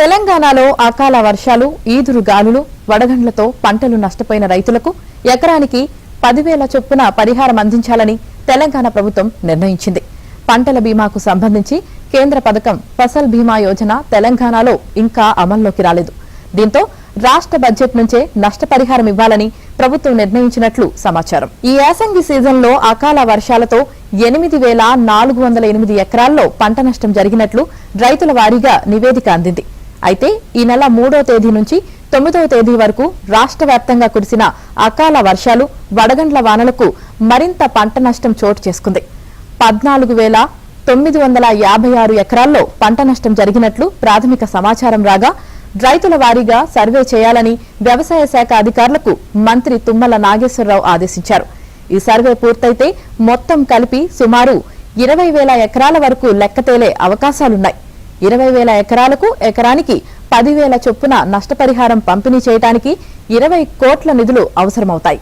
తెలంగాణలో అకాల వర్షాలు, ఈదురు గాలులు, వడగండ్లతో పంటలు నష్టపోయిన రైతులకు ఎకరానికి 10,000 చొప్పున పరిహారం అందించాలని తెలంగాణ ప్రభుత్వం నిర్ణయించింది. పంటల బీమాకు సంబంధించి కేంద్ర పథకం ఫసల్ బీమా యోజన తెలంగాణలో ఇంకా అమల్లోకి రాలేదు. దీంతో రాష్ట్ర బడ్జెట్ నుంచే నష్టపరిహారం ఇవ్వాలని ప్రభుత్వం నిర్ణయించినట్లు సమాచారం. ఈ యాసంగి సీజన్లో అకాల వర్షాలతో 8,408 ఎకరాల్లో పంట నష్టం జరిగినట్లు రైతుల వారీగా నివేదిక అందింది. అయితే ఈ నెల 3వ తేదీ నుంచి 9వ తేదీ వరకు రాష్ట్ర వ్యాప్తంగా కురిసిన అకాల వర్షాలు, వడగండ్ల వానలకు మరింత పంట నష్టం చోటు చేసుకుంది. 14,956 ఎకరాల్లో పంట నష్టం జరిగినట్లు ప్రాథమిక సమాచారం రాగా, రైతుల వారీగా సర్వే చేయాలని వ్యవసాయ శాఖ అధికారులకు మంత్రి తుమ్మల నాగేశ్వరరావు ఆదేశించారు. ఈ సర్వే పూర్తయితే మొత్తం కలిపి సుమారు 20,000 ఎకరాల వరకు లెక్క తేలే అవకాశాలున్నాయి. 20,000 ఎకరాలకు ఎకరానికి 10,000 చొప్పున నష్టపరిహారం పంపిణీ చేయడానికి 20 కోట్ల నిధులు అవసరమవుతాయి.